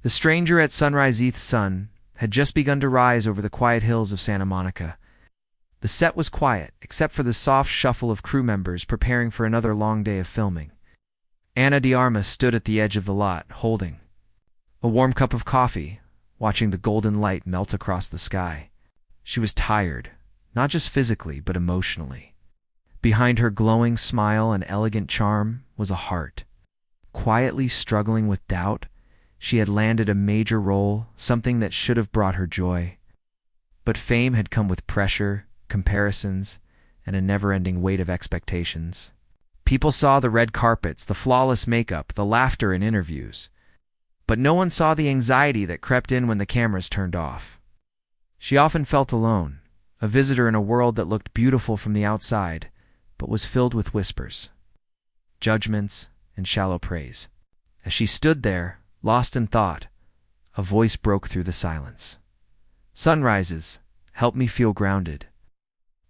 The stranger at sunrise. Sun had just begun to rise over the quiet hills of Santa Monica. The set was quiet, except for the soft shuffle of crew members preparing for another long day of filming. Ana de Armas stood at the edge of the lot, holding a warm cup of coffee, watching the golden light melt across the sky. She was tired, not just physically, but emotionally. Behind her glowing smile and elegant charm was a heart. Quietly struggling with doubt, she had landed a major role, something that should have brought her joy. But fame had come with pressure, comparisons, and a never-ending weight of expectations. People saw the red carpets, the flawless makeup, the laughter in interviews. But no one saw the anxiety that crept in when the cameras turned off. She often felt alone, a visitor in a world that looked beautiful from the outside, but was filled with whispers, judgments, and shallow praise. As she stood there, lost in thought, a voice broke through the silence. "Sunrises help me feel grounded.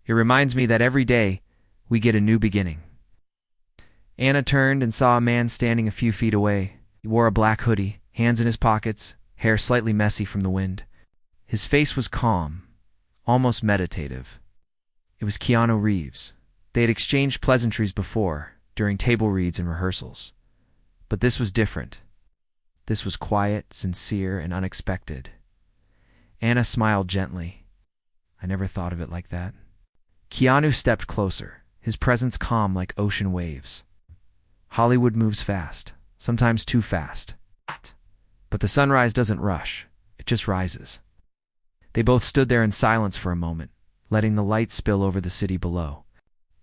It reminds me that every day we get a new beginning." Ana turned and saw a man standing a few feet away. He wore a black hoodie, hands in his pockets, hair slightly messy from the wind. His face was calm, almost meditative. It was Keanu Reeves. They had exchanged pleasantries before, during table reads and rehearsals. But this was different. This was quiet, sincere, and unexpected. Ana smiled gently. "I never thought of it like that." Keanu stepped closer, his presence calm like ocean waves. Hollywood moves fast, sometimes too fast. But the sunrise doesn't rush, it just rises. They both stood there in silence for a moment, letting the light spill over the city below.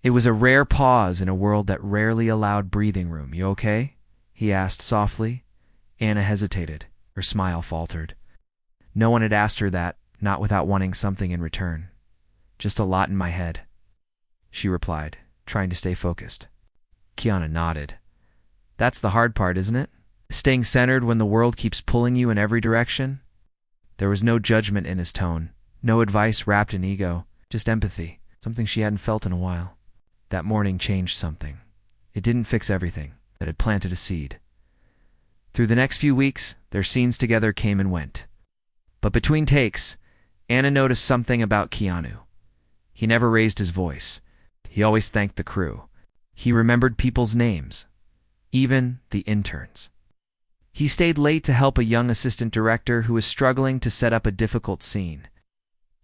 It was a rare pause in a world that rarely allowed breathing room. "You okay?" he asked softly. Ana hesitated. Her smile faltered. No one had asked her that, not without wanting something in return. "Just a lot in my head," she replied, trying to stay focused. Keanu nodded. "That's the hard part, isn't it? Staying centered when the world keeps pulling you in every direction?" There was no judgment in his tone, no advice wrapped in ego, just empathy, something she hadn't felt in a while. That morning changed something. It didn't fix everything, but it planted a seed. Through the next few weeks, their scenes together came and went. But between takes, Ana noticed something about Keanu. He never raised his voice. He always thanked the crew. He remembered people's names, even the interns. He stayed late to help a young assistant director who was struggling to set up a difficult scene.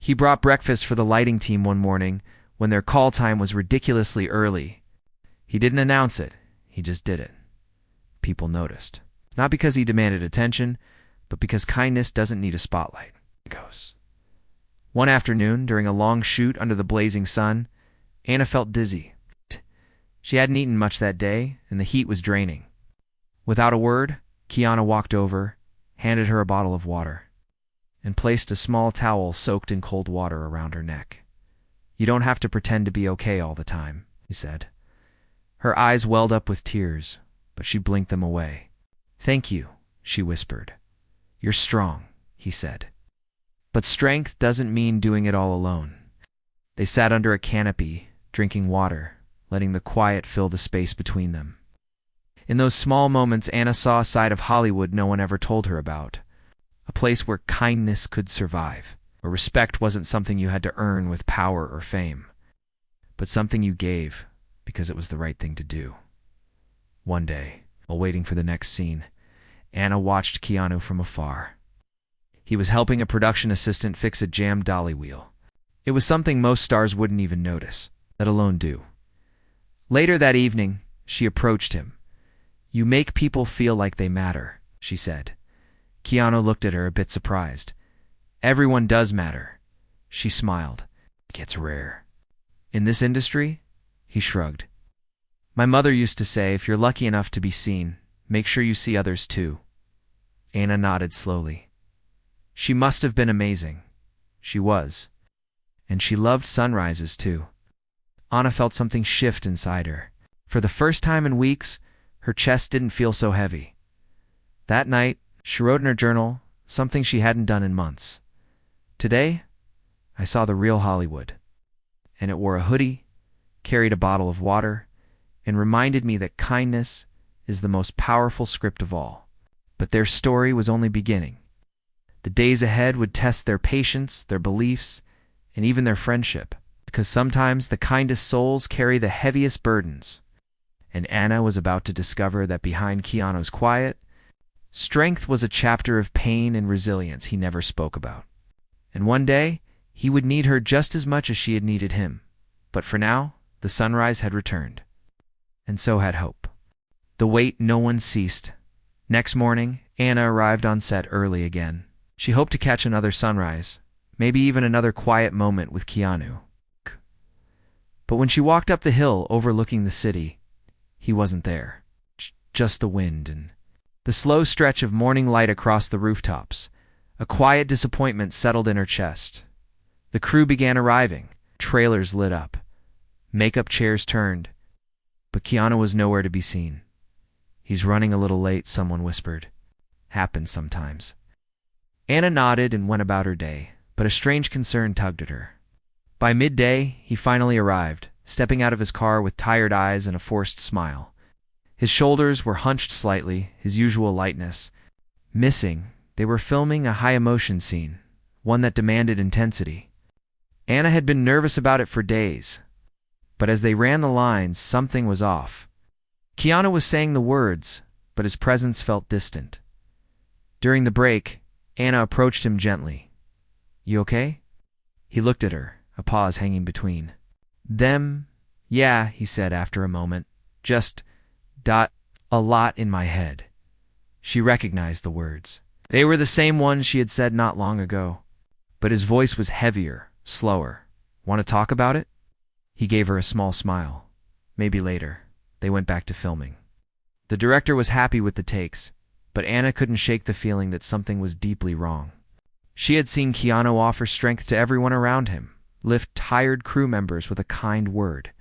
He brought breakfast for the lighting team one morning when their call time was ridiculously early. He didn't announce it, he just did it. People noticed. Not because he demanded attention, but because kindness doesn't need a spotlight. It goes. One afternoon, during a long shoot under the blazing sun, Ana felt dizzy. She hadn't eaten much that day, and the heat was draining. Without a word, Keanu walked over, handed her a bottle of water, and placed a small towel soaked in cold water around her neck. "You don't have to pretend to be okay all the time," he said. Her eyes welled up with tears, but she blinked them away. "Thank you," she whispered. "You're strong," he said. But strength doesn't mean doing it all alone. They sat under a canopy, drinking water, letting the quiet fill the space between them. In those small moments, Ana saw a side of Hollywood no one ever told her about. A place where kindness could survive, where respect wasn't something you had to earn with power or fame, but something you gave because it was the right thing to do. One day, while waiting for the next scene, Ana watched Keanu from afar. He was helping a production assistant fix a jammed dolly wheel. It was something most stars wouldn't even notice, let alone do. Later that evening, she approached him. "You make people feel like they matter," she said. Keanu looked at her a bit surprised. "Everyone does matter." She smiled. "It gets rare." "In this industry?" He shrugged. "My mother used to say, if you're lucky enough to be seen, make sure you see others too." Ana nodded slowly. She must have been amazing. She was. And she loved sunrises too. Ana felt something shift inside her. For the first time in weeks, her chest didn't feel so heavy. That night, she wrote in her journal something she hadn't done in months. "Today, I saw the real Hollywood." And it wore a hoodie, carried a bottle of water, and reminded me that kindness is the most powerful script of all. But their story was only beginning. The days ahead would test their patience, their beliefs, and even their friendship, because sometimes the kindest souls carry the heaviest burdens. And Anna was about to discover that behind Keanu's quiet, strength was a chapter of pain and resilience he never spoke about. And one day, he would need her just as much as she had needed him. But for now, the sunrise had returned. And so had hope. The wait no one ceased. Next morning, Anna arrived on set early again. She hoped to catch another sunrise, maybe even another quiet moment with Keanu. But when she walked up the hill overlooking the city, he wasn't there. Just the wind and the slow stretch of morning light across the rooftops. A quiet disappointment settled in her chest. The crew began arriving. Trailers lit up. Makeup chairs turned. But Keanu was nowhere to be seen. "He's running a little late," someone whispered. "Happens sometimes." Anna nodded and went about her day, but a strange concern tugged at her. By midday, he finally arrived, stepping out of his car with tired eyes and a forced smile. His shoulders were hunched slightly, his usual lightness. Missing, they were filming a high-emotion scene, one that demanded intensity. Anna had been nervous about it for days, but as they ran the lines, something was off. Keanu was saying the words, but his presence felt distant. During the break, Anna approached him gently. "You okay?" He looked at her, a pause hanging between them. "Yeah," he said after a moment. "Just a lot in my head." She recognized the words. They were the same ones she had said not long ago. But his voice was heavier, slower. "Want to talk about it?" He gave her a small smile. Maybe later. They went back to filming. The director was happy with the takes, but Anna couldn't shake the feeling that something was deeply wrong. She had seen Keanu offer strength to everyone around him, lift tired crew members with a kind word,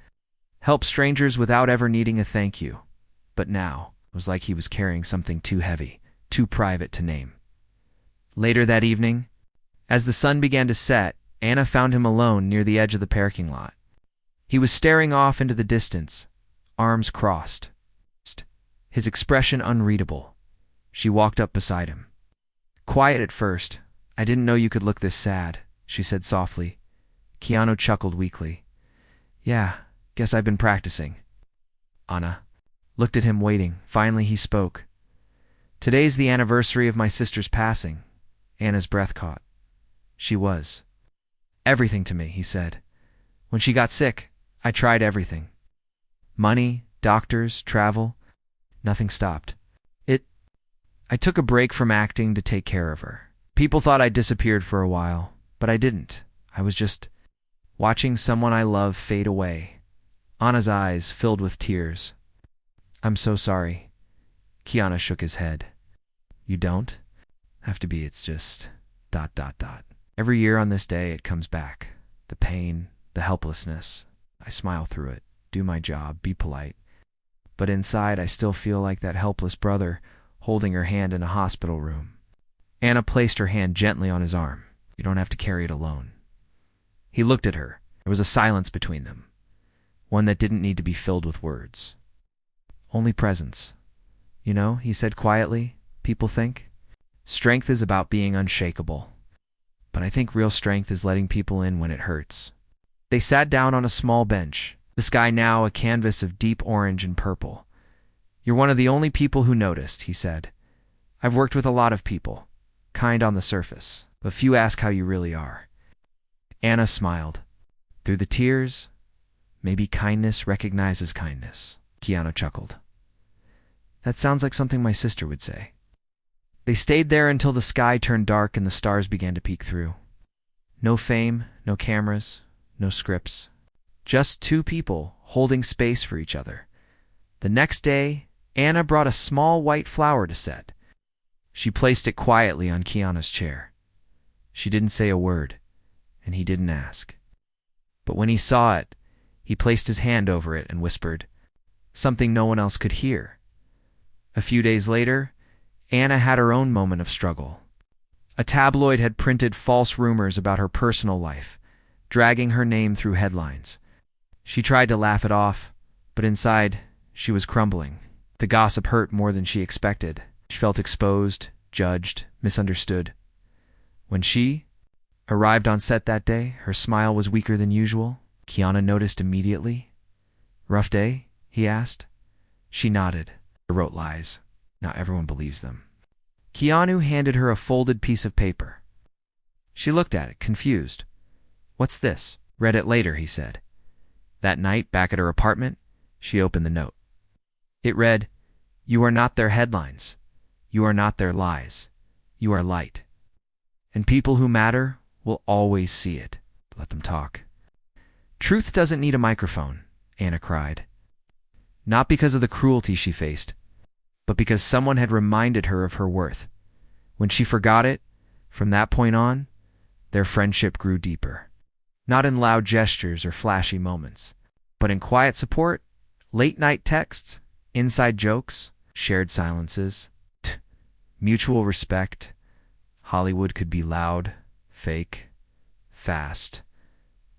help strangers without ever needing a thank you. But now, it was like he was carrying something too heavy, too private to name. Later that evening, as the sun began to set, Anna found him alone near the edge of the parking lot. He was staring off into the distance, arms crossed, his expression unreadable. She walked up beside him. "Quiet at first. I didn't know you could look this sad," she said softly. Keanu chuckled weakly. "Yeah, guess I've been practicing." Anna looked at him waiting. Finally he spoke. "Today's the anniversary of my sister's passing." Anna's breath caught. She was everything to me, he said. "When she got sick, I tried everything. Money, doctors, travel. Nothing stopped. I took a break from acting to take care of her. People thought I disappeared for a while, but I didn't. I was just watching someone I love fade away." Anna's eyes filled with tears. "I'm so sorry." Keanu shook his head. "You don't have to be. It's just ... Every year on this day, it comes back. The pain, the helplessness. I smile through it, do my job, be polite. But inside, I still feel like that helpless brother holding her hand in a hospital room." Anna placed her hand gently on his arm. "You don't have to carry it alone." He looked at her. There was a silence between them, one that didn't need to be filled with words. "Only presence. You know," he said quietly, "people think strength is about being unshakable. But I think real strength is letting people in when it hurts." They sat down on a small bench, the sky now a canvas of deep orange and purple. "You're one of the only people who noticed," he said. "I've worked with a lot of people, kind on the surface, but few ask how you really are." Anna smiled. "Through the tears, maybe kindness recognizes kindness." Keanu chuckled. "That sounds like something my sister would say." They stayed there until the sky turned dark and the stars began to peek through. No fame, no cameras, no scripts. Just two people holding space for each other. The next day, Anna brought a small white flower to set. She placed it quietly on Keanu's chair. She didn't say a word, and he didn't ask. But when he saw it, he placed his hand over it and whispered, something no one else could hear. A few days later, Anna had her own moment of struggle. A tabloid had printed false rumors about her personal life, dragging her name through headlines. She tried to laugh it off, but inside, she was crumbling. The gossip hurt more than she expected. She felt exposed, judged, misunderstood. When she arrived on set that day, her smile was weaker than usual. Keanu noticed immediately. "Rough day?" he asked. She nodded. "I wrote lies. Not everyone believes them." Keanu handed her a folded piece of paper. She looked at it, confused. "What's this?" "Read it later," he said. That night, back at her apartment, she opened the note. It read, "You are not their headlines. You are not their lies. You are light. And people who matter will always see it. Let them talk." Truth doesn't need a microphone, Anna cried. Not because of the cruelty she faced, but because someone had reminded her of her worth. When she forgot it, from that point on, their friendship grew deeper. Not in loud gestures or flashy moments, but in quiet support, late-night texts, inside jokes, shared silences, mutual respect. Hollywood could be loud, fake, fast,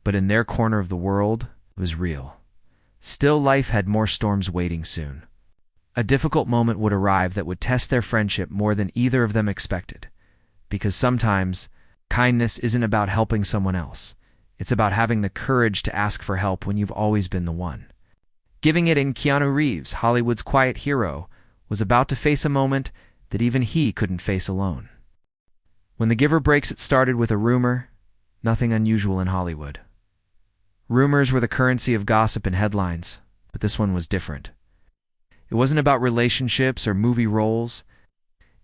but in their corner of the world, it was real. Still, life had more storms waiting soon. A difficult moment would arrive that would test their friendship more than either of them expected. Because sometimes, kindness isn't about helping someone else. It's about having the courage to ask for help when you've always been the one. Giving it in Keanu Reeves, Hollywood's quiet hero, was about to face a moment that even he couldn't face alone. When The Giver breaks, it started with a rumor, nothing unusual in Hollywood. Rumors were the currency of gossip and headlines, but this one was different. It wasn't about relationships or movie roles.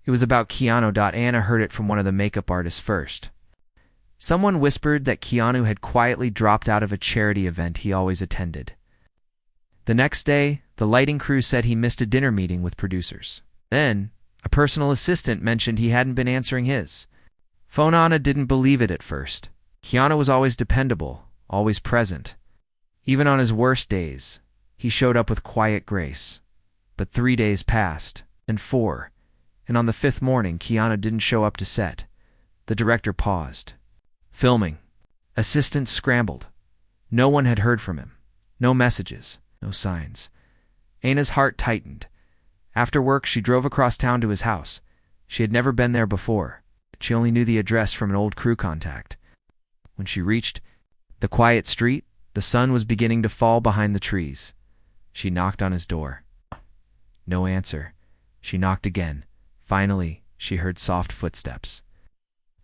It was about Keanu. Anna heard it from one of the makeup artists first. Someone whispered that Keanu had quietly dropped out of a charity event he always attended. The next day, the lighting crew said he missed a dinner meeting with producers. Then, a personal assistant mentioned he hadn't been answering his phone. Anna didn't believe it at first. Keanu was always dependable, always present. Even on his worst days, he showed up with quiet grace. But 3 days passed, and 4, and on the 5th morning, Keanu didn't show up to set. The director paused. Filming. Assistants scrambled. No one had heard from him. No messages, no signs. Anna's heart tightened. After work, she drove across town to his house. She had never been there before. She only knew the address from an old crew contact. When she reached the quiet street, the sun was beginning to fall behind the trees. She knocked on his door. No answer. She knocked again. Finally, she heard soft footsteps.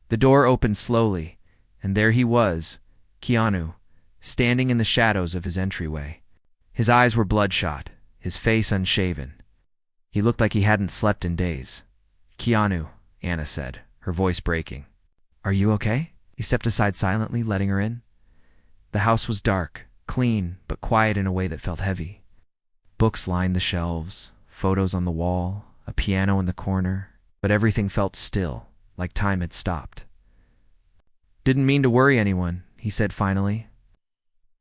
The door opened slowly, and there he was, Keanu, standing in the shadows of his entryway. His eyes were bloodshot, his face unshaven. He looked like he hadn't slept in days. "Keanu," Anna said, her voice breaking. "Are you okay?" He stepped aside silently, letting her in. The house was dark, clean, but quiet in a way that felt heavy. Books lined the shelves, photos on the wall, a piano in the corner, but everything felt still, like time had stopped. "Didn't mean to worry anyone," he said finally.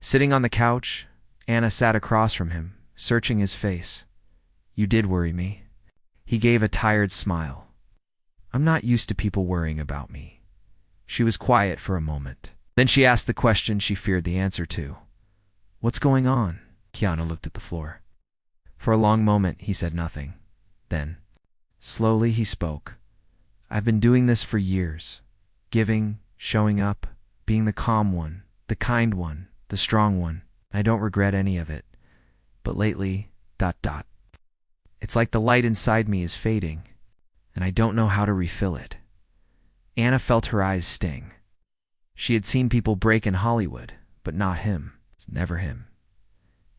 Sitting on the couch, Anna sat across from him, searching his face. "You did worry me." He gave a tired smile. "I'm not used to people worrying about me." She was quiet for a moment. Then she asked the question she feared the answer to. "What's going on?" Keanu looked at the floor. For a long moment, he said nothing. Then, slowly he spoke. "I've been doing this for years. Giving, showing up, being the calm one, the kind one, the strong one. I don't regret any of it. But lately, ... It's like the light inside me is fading, and I don't know how to refill it." Anna felt her eyes sting. She had seen people break in Hollywood, but not him. It's never him.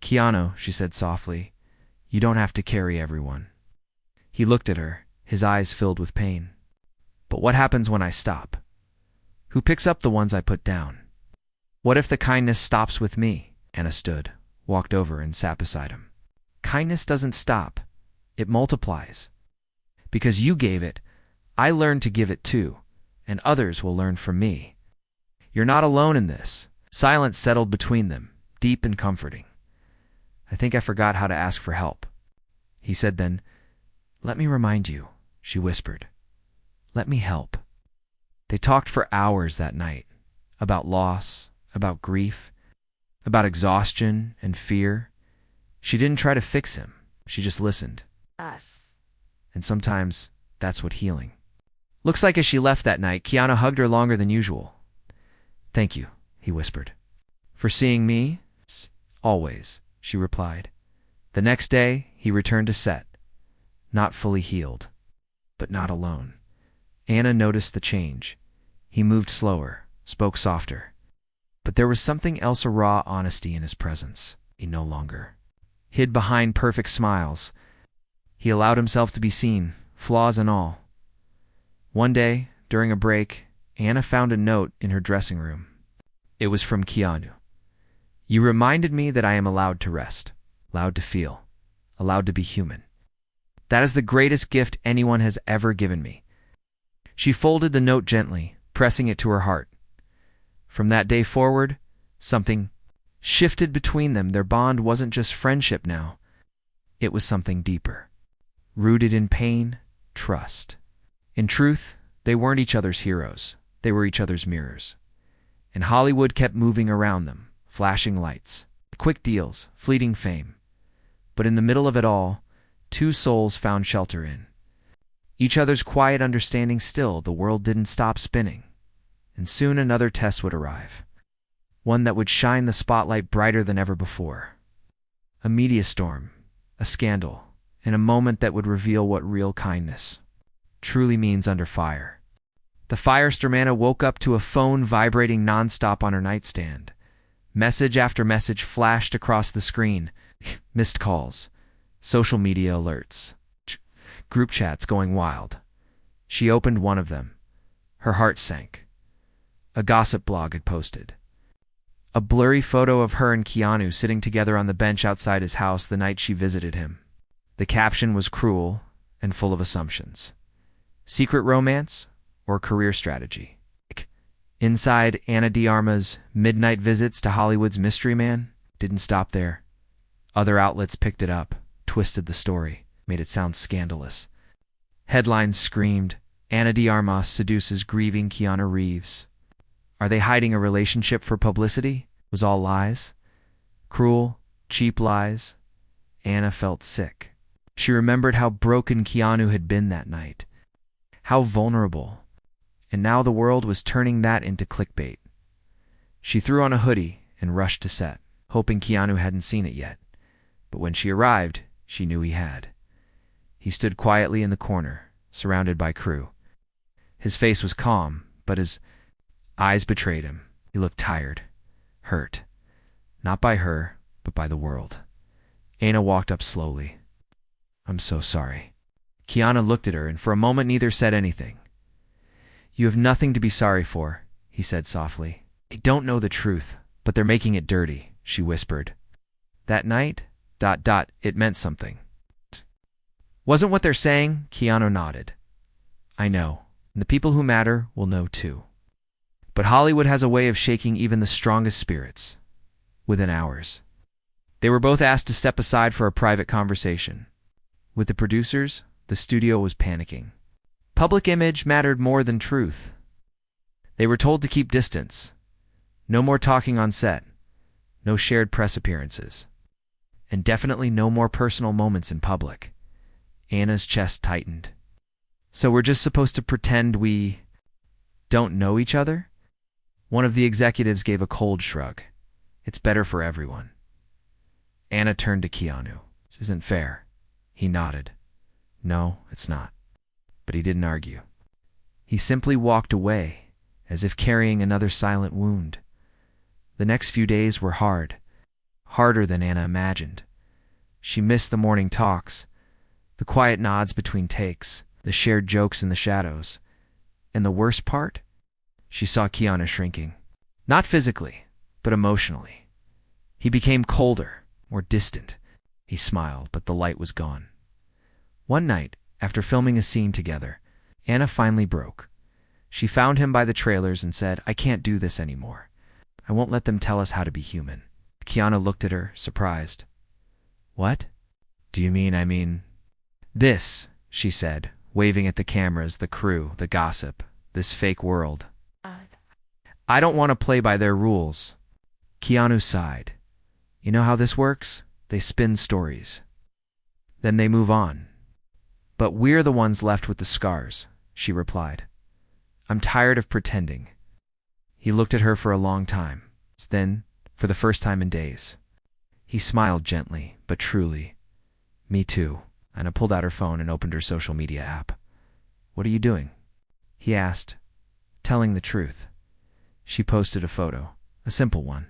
"Keanu," she said softly, "you don't have to carry everyone." He looked at her, his eyes filled with pain. "But what happens when I stop? Who picks up the ones I put down? What if the kindness stops with me?" Anna stood, walked over, and sat beside him. "Kindness doesn't stop. It multiplies. Because you gave it, I learned to give it too, and others will learn from me. You're not alone in this." Silence settled between them, deep and comforting. "I think I forgot how to ask for help," he said then. "Let me remind you," she whispered. "Let me help." They talked for hours that night, about loss, about grief, about exhaustion and fear. She didn't try to fix him. She just listened. Us. And sometimes That's what healing. Looks like as she left that night, Keanu hugged her longer than usual. "Thank you," he whispered. "For seeing me?" "Always," she replied. The next day, he returned to set. Not fully healed, but not alone. Anna noticed the change. He moved slower, spoke softer. But there was something else, a raw honesty in his presence. He no longer hid behind perfect smiles. He allowed himself to be seen, flaws and all. One day, during a break, Anna found a note in her dressing room. It was from Keanu. "You reminded me that I am allowed to rest, allowed to feel, allowed to be human. That is the greatest gift anyone has ever given me." She folded the note gently, pressing it to her heart. From that day forward, something shifted between them. Their bond wasn't just friendship now. It was something deeper, rooted in pain, trust. In truth, they weren't each other's heroes. They were each other's mirrors. And Hollywood kept moving around them, flashing lights, quick deals, fleeting fame. But in the middle of it all, two souls found shelter in each other's quiet understanding. Still, the world didn't stop spinning. And soon another test would arrive. One that would shine the spotlight brighter than ever before. A media storm, a scandal, and a moment that would reveal what real kindness truly means under fire. The firestorm Anna woke up to a phone vibrating nonstop on her nightstand. Message after message flashed across the screen. Missed calls, social media alerts, group chats going wild. She opened one of them. Her heart sank. A gossip blog had posted a blurry photo of her and Keanu sitting together on the bench outside his house the night she visited him. The caption was cruel and full of assumptions. Secret romance or career strategy? Inside, Ana de Armas' midnight visits to Hollywood's mystery man didn't stop there. Other outlets picked it up, twisted the story, made it sound scandalous. Headlines screamed, "Ana de Armas seduces grieving Keanu Reeves." Are they hiding a relationship for publicity? Was all lies? Cruel, cheap lies? Anna felt sick. She remembered how broken Keanu had been that night. How vulnerable. And now the world was turning that into clickbait. She threw on a hoodie and rushed to set, hoping Keanu hadn't seen it yet. But when she arrived, she knew he had. He stood quietly in the corner, surrounded by crew. His face was calm, but his eyes betrayed him. He looked tired, hurt. Not by her, but by the world. Anna walked up slowly. "I'm so sorry." Keanu looked at her, and for a moment neither said anything. "You have nothing to be sorry for," he said softly. "They don't know the truth, but they're making it dirty," she whispered. That night, it meant something. "Wasn't what they're saying?" Keanu nodded. "I know, and the people who matter will know too. But Hollywood has a way of shaking even the strongest spirits. Within hours." They were both asked to step aside for a private conversation. With the producers, the studio was panicking. Public image mattered more than truth. They were told to keep distance. No more talking on set. No shared press appearances. And definitely no more personal moments in public. Anna's chest tightened. "So we're just supposed to pretend we don't know each other?" One of the executives gave a cold shrug. "It's better for everyone." Anna turned to Keanu. "This isn't fair." He nodded. "No, it's not." But he didn't argue. He simply walked away, as if carrying another silent wound. The next few days were hard. Harder than Anna imagined. She missed the morning talks, the quiet nods between takes, the shared jokes in the shadows. And the worst part? She saw Keanu shrinking. Not physically, but emotionally. He became colder, more distant. He smiled, but the light was gone. One night, after filming a scene together, Anna finally broke. She found him by the trailers and said, "I can't do this anymore. I won't let them tell us how to be human." Keanu looked at her, surprised. "What? Do you mean this," she said, waving at the cameras, the crew, the gossip, this fake world. "I don't want to play by their rules." Keanu sighed. "You know how this works? They spin stories. Then they move on. But we're the ones left with the scars, she replied. I'm tired of pretending. He looked at her for a long time. Then, for the first time in days, he smiled gently, but truly. Me too. Anna pulled out her phone and opened her social media app. What are you doing? He asked, telling the truth. She posted a photo, a simple one.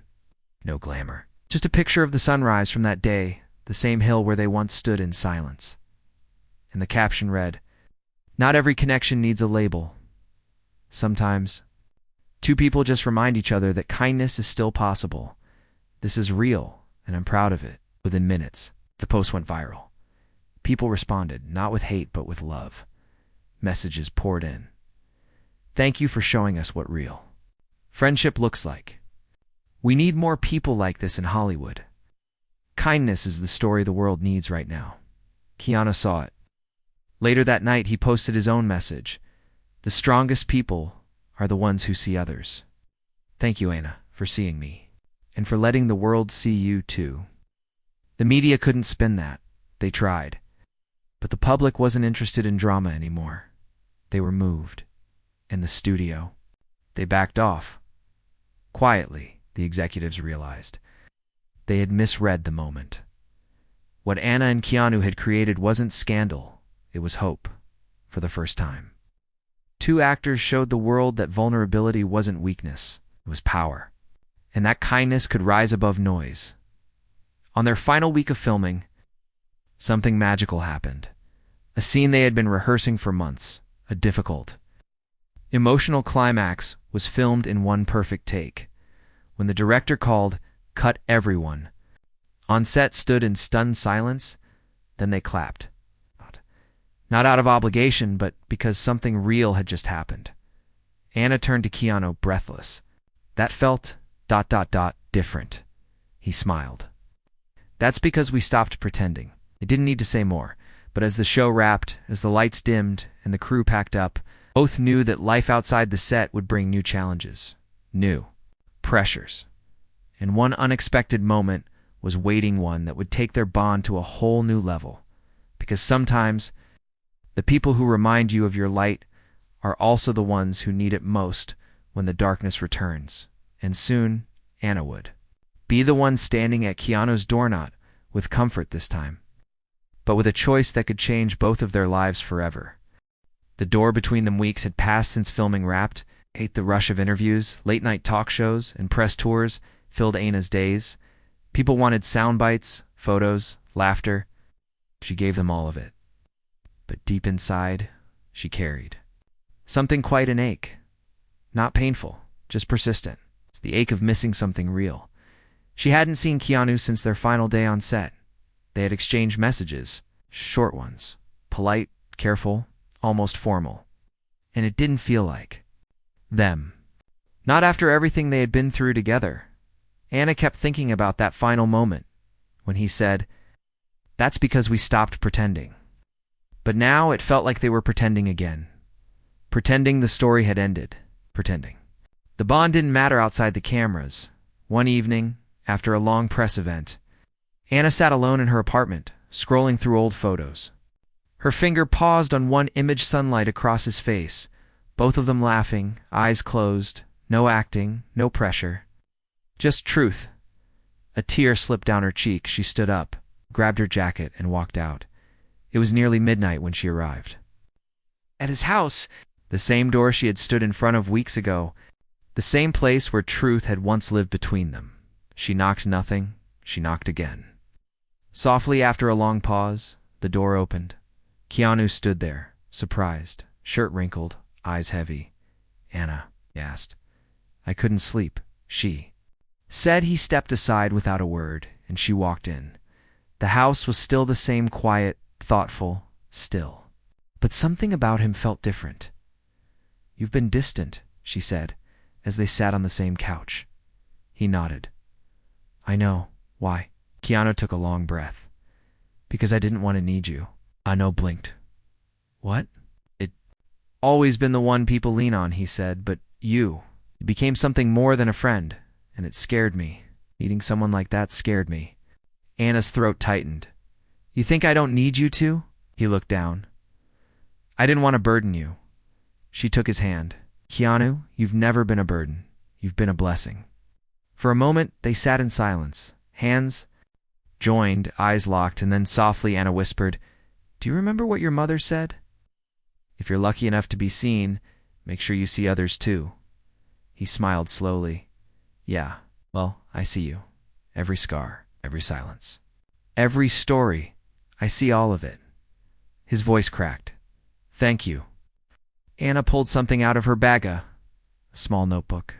No glamour. Just a picture of the sunrise from that day, the same hill where they once stood in silence. And the caption read, "Not every connection needs a label. Sometimes, two people just remind each other that kindness is still possible. This is real, and I'm proud of it." Within minutes, the post went viral. People responded, not with hate, but with love. Messages poured in. Thank you for showing us what real friendship looks like. We need more people like this in Hollywood. Kindness is the story the world needs right now. Keanu saw it. Later that night, he posted his own message. The strongest people are the ones who see others. Thank you, Anna, for seeing me, and for letting the world see you too. The media couldn't spin that. They tried. But the public wasn't interested in drama anymore. They were moved. And the studio, they backed off. Quietly, the executives realized. They had misread the moment. What Anna and Keanu had created wasn't scandal. It was hope, for the first time. Two actors showed the world that vulnerability wasn't weakness, it was power. And that kindness could rise above noise. On their final week of filming, something magical happened. A scene they had been rehearsing for months, a difficult, emotional climax, was filmed in one perfect take. When the director called, "Cut everyone," on set stood in stunned silence, then they clapped. Not out of obligation, but because something real had just happened. Anna turned to Keanu, breathless. That felt ... different. He smiled. That's because we stopped pretending. They didn't need to say more, but as the show wrapped, as the lights dimmed, and the crew packed up, both knew that life outside the set would bring new challenges, new pressures. And one unexpected moment was waiting, one that would take their bond to a whole new level. Because sometimes, the people who remind you of your light are also the ones who need it most when the darkness returns. And soon, Anna would be the one standing at Keanu's door, not with comfort this time, but with a choice that could change both of their lives forever. The door between them weeks had passed since filming wrapped. The rush of interviews, late-night talk shows, and press tours filled Anna's days. People wanted sound bites, photos, laughter. She gave them all of it. But deep inside, she carried something, quite an ache. Not painful, just persistent. It's the ache of missing something real. She hadn't seen Keanu since their final day on set. They had exchanged messages, short ones, polite, careful, almost formal. And it didn't feel like them. Not after everything they had been through together. Anna kept thinking about that final moment when he said, "That's because we stopped pretending." But now it felt like they were pretending again. Pretending the story had ended. Pretending the bond didn't matter outside the cameras. One evening, after a long press event, Anna sat alone in her apartment, scrolling through old photos. Her finger paused on one image, sunlight across his face, both of them laughing, eyes closed, no acting, no pressure. Just truth. A tear slipped down her cheek. She stood up, grabbed her jacket, and walked out. It was nearly midnight when she arrived. At his house, the same door she had stood in front of weeks ago, the same place where truth had once lived between them. She knocked nothing. She knocked again. Softly, after a long pause, the door opened. Keanu stood there, surprised, shirt wrinkled, eyes heavy. "Anna," he asked. "I couldn't sleep," she said. He stepped aside without a word, and she walked in. The house was still the same, quiet, thoughtful, still. But something about him felt different. "You've been distant," she said, as they sat on the same couch. He nodded. "I know. Why?" Keanu took a long breath. "Because I didn't want to need you." Anna blinked. "What?" "It always been the one people lean on," he said, "but you became something more than a friend, and it scared me. Needing someone like that scared me." Anna's throat tightened. "You think I don't need you to?" He looked down. I didn't want to burden you. She took his hand. Keanu, you've never been a burden. You've been a blessing. For a moment, they sat in silence, hands joined, eyes locked, and then softly Anna whispered, "Do you remember what your mother said? If you're lucky enough to be seen, make sure you see others too." He smiled slowly. "Yeah, well, I see you. Every scar, every silence. Every story. I see all of it." His voice cracked. "Thank you." Anna pulled something out of her bag, a small notebook.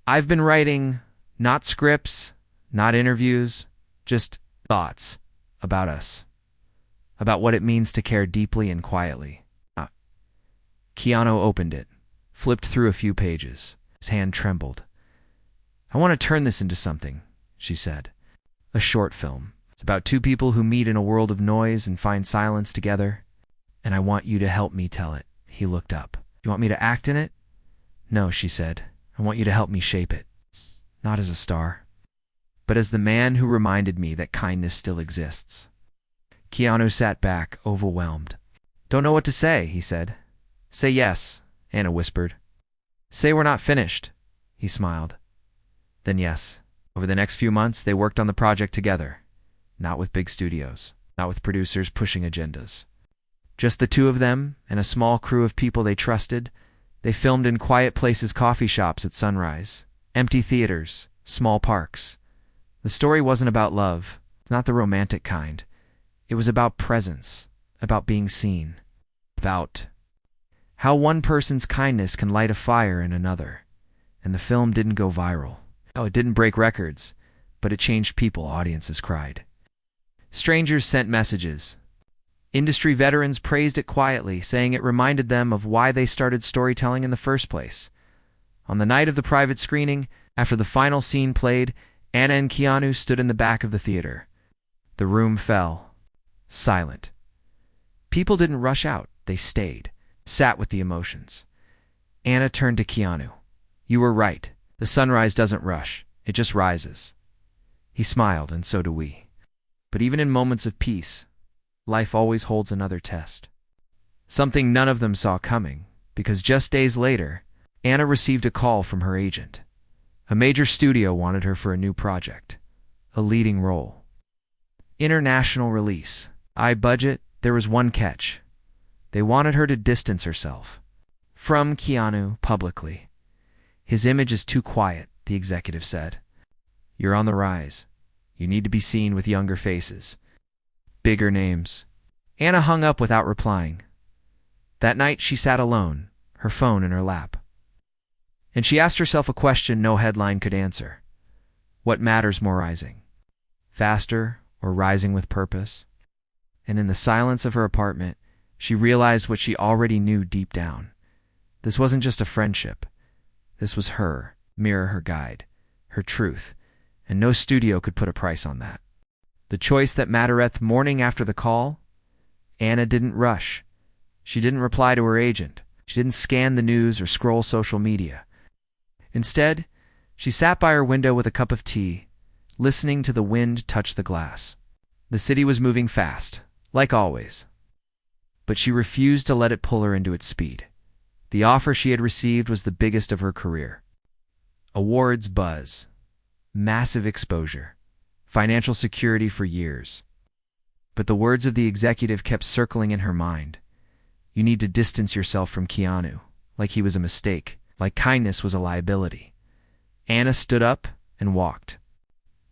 "I've been writing, not scripts, not interviews, just thoughts about us, about what it means to care deeply and quietly." Keanu opened it, flipped through a few pages. His hand trembled. "I want to turn this into something," she said. "A short film. It's about two people who meet in a world of noise and find silence together. And I want you to help me tell it." He looked up. "You want me to act in it?" "No," she said. "I want you to help me shape it. Not as a star, but as the man who reminded me that kindness still exists." Keanu sat back, overwhelmed. "Don't know what to say," he said. "Say yes," Anna whispered. "Say we're not finished," he smiled. Then yes. Over the next few months, they worked on the project together. Not with big studios, not with producers pushing agendas. Just the two of them and a small crew of people they trusted. They filmed in quiet places, coffee shops at sunrise, empty theaters, small parks. The story wasn't about love, not the romantic kind. It was about presence, about being seen, about how one person's kindness can light a fire in another. And the film didn't go viral. Oh, it didn't break records, but it changed people. Audiences cried. Strangers sent messages. Industry veterans praised it quietly, saying it reminded them of why they started storytelling in the first place. On the night of the private screening, after the final scene played, Anna and Keanu stood in the back of the theater. The room fell. Silent. People didn't rush out. They stayed, sat with the emotions. Anna turned to Keanu. "You were right. The sunrise doesn't rush. It just rises." He smiled, and so do we. But even in moments of peace, life always holds another test. Something none of them saw coming, because just days later, Anna received a call from her agent. A major studio wanted her for a new project, a leading role. International release, high budget. There was one catch. They wanted her to distance herself from Keanu publicly. "His image is too quiet," the executive said. "You're on the rise. You need to be seen with younger faces, bigger names." Anna hung up without replying. That night she sat alone, her phone in her lap. And she asked herself a question no headline could answer. What matters more, rising faster or rising with purpose? And in the silence of her apartment, she realized what she already knew deep down. This wasn't just a friendship. This was her mirror, her guide, her truth, and no studio could put a price on that. The choice that mattereth. Morning after the call, Anna didn't rush. She didn't reply to her agent. She didn't scan the news or scroll social media. Instead, she sat by her window with a cup of tea, listening to the wind touch the glass. The city was moving fast, like always. But she refused to let it pull her into its speed. The offer she had received was the biggest of her career. Awards buzz, massive exposure, financial security for years. But the words of the executive kept circling in her mind. You need to distance yourself from Keanu, like he was a mistake, like kindness was a liability. Anna stood up and walked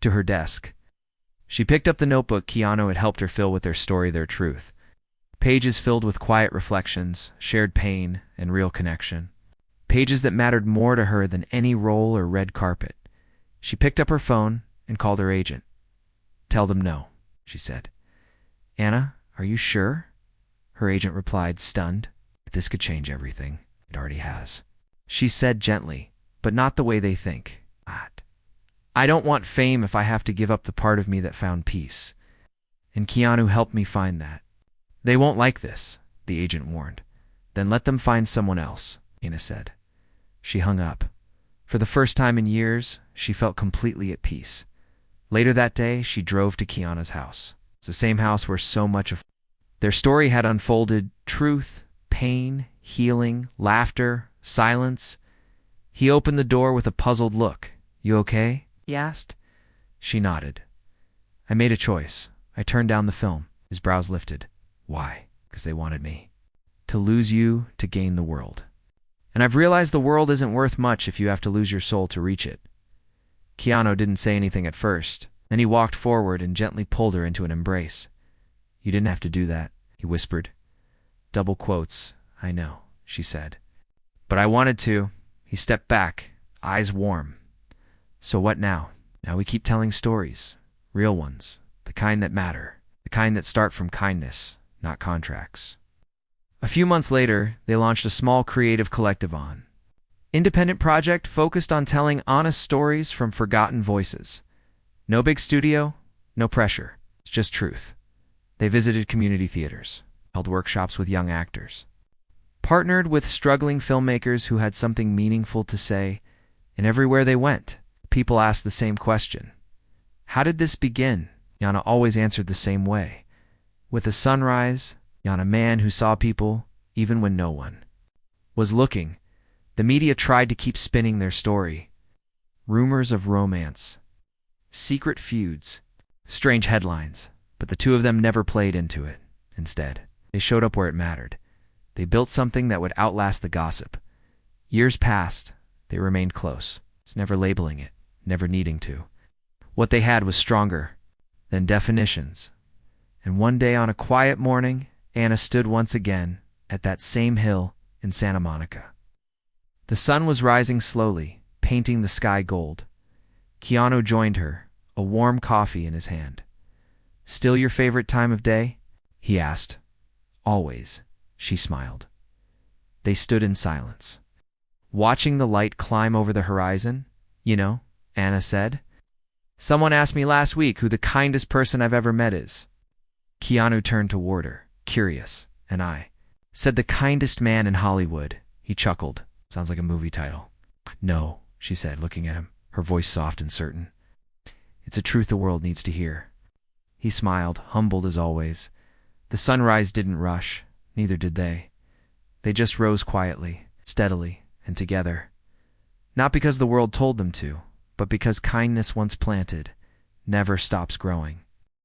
to her desk. She picked up the notebook Keanu had helped her fill with their story, their truth. Pages filled with quiet reflections, shared pain, and real connection. Pages that mattered more to her than any role or red carpet. She picked up her phone and called her agent. "Tell them no," she said. "Anna, are you sure?" Her agent replied, stunned. "This could change everything. It already has." She said gently, but not the way they think. "I don't want fame if I have to give up the part of me that found peace. And Keanu helped me find that." "They won't like this," the agent warned. "Then let them find someone else," Anna said. She hung up. For the first time in years, she felt completely at peace. Later that day, she drove to Keanu's house. It's the same house where so much of their story had unfolded. Truth, pain, healing, laughter, silence. He opened the door with a puzzled look. "You okay?" he asked. She nodded. "I made a choice. I turned down the film." His brows lifted. "Why?" "Because they wanted me. To lose you, to gain the world. And I've realized the world isn't worth much if you have to lose your soul to reach it." Keanu didn't say anything at first. Then he walked forward and gently pulled her into an embrace. "You didn't have to do that," he whispered. Double quotes. "I know," she said. "But I wanted to." He stepped back, eyes warm. "So what now?" "Now we keep telling stories. Real ones. The kind that matter. The kind that start from kindness, not contracts." A few months later, they launched a small creative collective on. Independent project focused on telling honest stories from forgotten voices. No big studio, no pressure. It's just truth. They visited community theaters, held workshops with young actors, partnered with struggling filmmakers who had something meaningful to say, and everywhere they went, people asked the same question. How did this begin? Yana always answered the same way. With a sunrise, Yana, a man who saw people even when no one was looking. The media tried to keep spinning their story. Rumors of romance, secret feuds, strange headlines, but the two of them never played into it. Instead, they showed up where it mattered. They built something that would outlast the gossip. Years passed. They remained close, never labeling it, never needing to. What they had was stronger than definitions. And one day on a quiet morning, Anna stood once again at that same hill in Santa Monica. The sun was rising slowly, painting the sky gold. Keanu joined her, a warm coffee in his hand. "Still your favorite time of day?" he asked. "Always," she smiled. They stood in silence, watching the light climb over the horizon. "You know," Anna said, "someone asked me last week who the kindest person I've ever met is." Keanu turned toward her, curious. "And I said the kindest man in Hollywood." He chuckled. "Sounds like a movie title." "No," she said, looking at him, her voice soft and certain. "It's a truth the world needs to hear." He smiled, humbled as always. The sunrise didn't rush, neither did they. They just rose quietly, steadily, and together. Not because the world told them to, but because kindness once planted never stops growing.